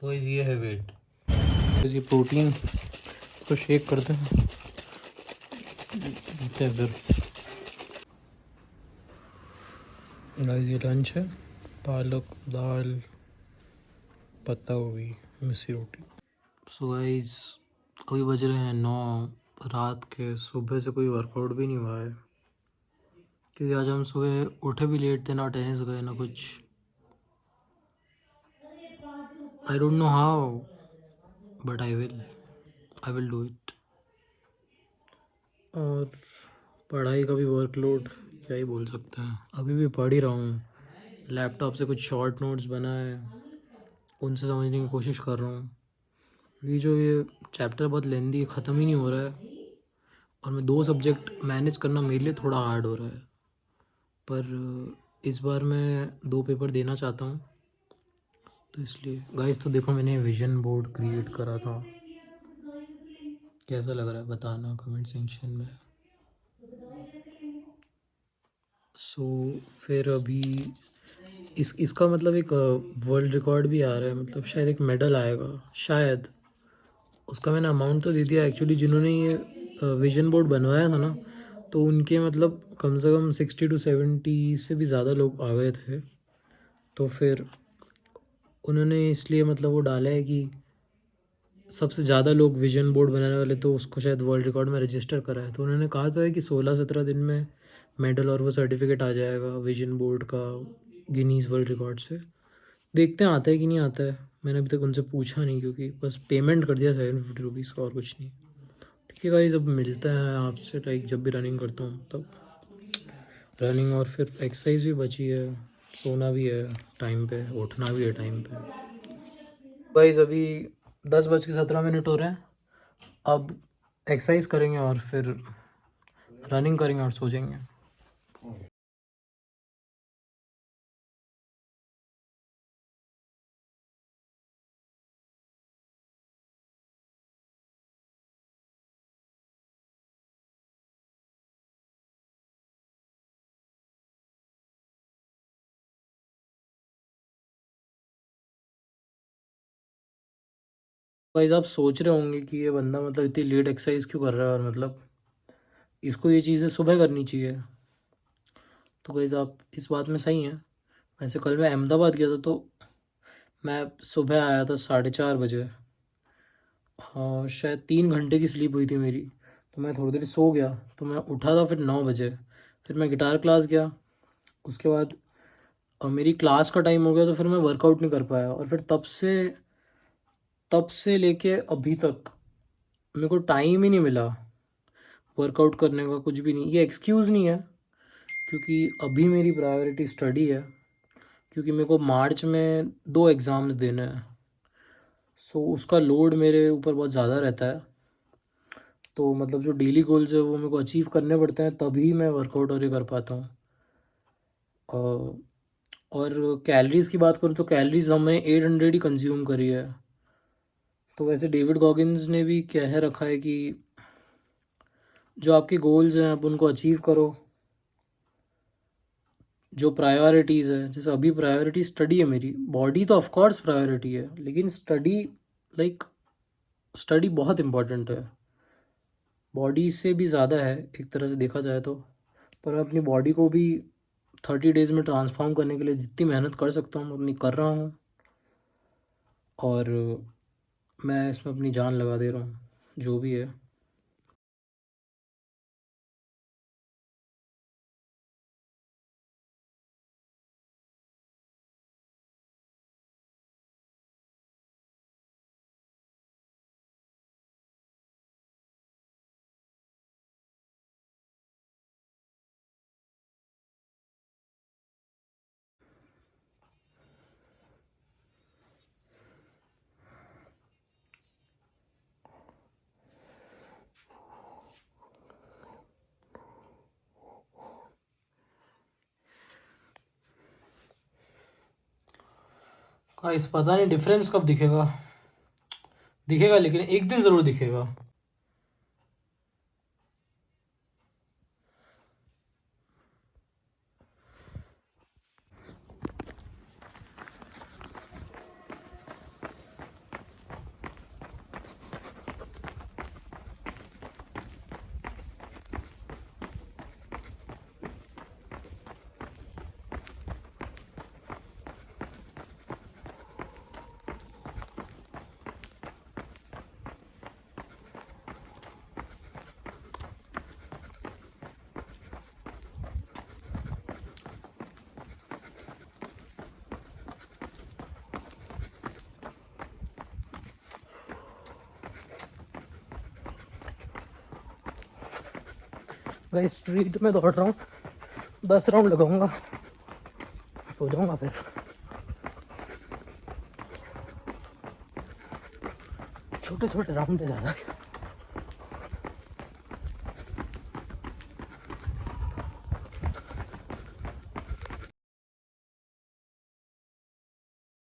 तो ये है वेट, ये प्रोटीन को शेक करते हैं, पीते हैं फिर। गाइस ये लंच है, पालक दाल, पत्ता गोभी, मिस्सी रोटी। सो गाइस अभी बज रहे हैं 9 रात के। सुबह से कोई वर्कआउट भी नहीं हुआ है क्योंकि आज हम सुबह उठे भी लेट थे, ना टेनिस गए ना कुछ। I don't know how but I will do it. और पढ़ाई का भी वर्कलोड क्या ही बोल सकते हैं, अभी भी पढ़ ही रहा हूँ। लैपटॉप से कुछ शॉर्ट नोट्स बनाए, उनसे समझने की कोशिश कर रहा हूँ। ये चैप्टर बहुत लेंदी, ख़त्म ही नहीं हो रहा है और मैं 2 सब्जेक्ट मैनेज करना मेरे लिए थोड़ा हार्ड हो रहा है। पर इस बार मैं 2 पेपर देना चाहता हूँ, तो इसलिए गाइस तो देखो मैंने विजन बोर्ड क्रिएट करा था, कैसा लग रहा है बताना कमेंट सेक्शन में। फिर अभी इसका मतलब एक वर्ल्ड रिकॉर्ड भी आ रहा है, मतलब शायद एक मेडल आएगा शायद। उसका मैंने अमाउंट तो दे दिया एक्चुअली। जिन्होंने ये विजन बोर्ड बनवाया था ना, तो उनके मतलब कम से कम 60 to 70 से भी ज़्यादा लोग आ गए थे। तो फिर उन्होंने इसलिए मतलब वो डाला है कि सबसे ज़्यादा लोग विजन बोर्ड बनाने वाले, तो उसको शायद वर्ल्ड रिकॉर्ड में रजिस्टर करा है। तो उन्होंने कहा तो है कि 16-17 दिन में मेडल और वो सर्टिफिकेट आ जाएगा विजन बोर्ड का गिनीज़ वर्ल्ड रिकॉर्ड से। देखते हैं आता है कि नहीं आता है। मैंने अभी तक उनसे पूछा नहीं क्योंकि बस पेमेंट कर दिया 750 रुपीज़ का, और कुछ नहीं। ठीक है गाइस, अब मिलते हैं आपसे लाइक जब भी रनिंग करता हूँ तब। रनिंग और फिर एक्सरसाइज भी बची है, सोना भी है टाइम पे, उठना भी है टाइम पे। गाइस अभी 10:17 हो रहे हैं। अब एक्सरसाइज करेंगे और फिर रनिंग करेंगे और सो जाएंगे। गाइस आप सोच रहे होंगे कि ये बंदा मतलब इतनी लेट एक्सरसाइज क्यों कर रहा है, और मतलब इसको ये चीज़ें सुबह करनी चाहिए। तो गाइस आप इस बात में सही हैं। वैसे कल मैं अहमदाबाद गया था, तो मैं सुबह आया था 4:30 बजे। हाँ शायद 3 घंटे की स्लीप हुई थी मेरी। तो मैं थोड़ी देर सो गया, तो मैं उठा था फिर 9 बजे। फिर मैं गिटार क्लास गया। उसके बाद मेरी क्लास का टाइम हो गया, तो फिर मैं वर्कआउट नहीं कर पाया। और फिर तब से लेके अभी तक मेरे को टाइम ही नहीं मिला वर्कआउट करने का, कुछ भी नहीं। ये एक्सक्यूज़ नहीं है क्योंकि अभी मेरी प्रायोरिटी स्टडी है, क्योंकि मेरे को मार्च में 2 एग्ज़ाम्स देने हैं। सो उसका लोड मेरे ऊपर बहुत ज़्यादा रहता है। तो मतलब जो डेली गोल्स है वो मेरे को अचीव करने पड़ते हैं, तभी मैं वर्कआउट और ये कर पाता हूँ। और कैलोरीज़ की बात करूँ तो कैलोरीज़ हमने 800 ही कंज्यूम करी है। तो वैसे डेविड गॉगिन्स ने भी कह रखा है कि जो आपके गोल्स हैं आप उनको अचीव करो। जो प्रायोरिटीज़ है, जैसे अभी प्रायोरिटी स्टडी है मेरी। बॉडी तो ऑफकोर्स प्रायोरिटी है, लेकिन स्टडी लाइक स्टडी बहुत इम्पोर्टेंट है, बॉडी से भी ज़्यादा है एक तरह से देखा जाए तो। पर मैं अपनी बॉडी को भी 30 डेज़ में ट्रांसफॉर्म करने के लिए जितनी मेहनत कर सकता हूँ उतनी कर रहा हूँ, और मैं इसमें अपनी जान लगा दे रहा हूँ जो भी है। इस पता नहीं डिफरेंस कब दिखेगा, दिखेगा लेकिन एक दिन ज़रूर दिखेगा। भाई स्ट्रीट में दौड़ रहा हूँ, 10 राउंड लगाऊंगा, हो जाऊंगा फिर। छोटे छोटे राउंड है ज़्यादा।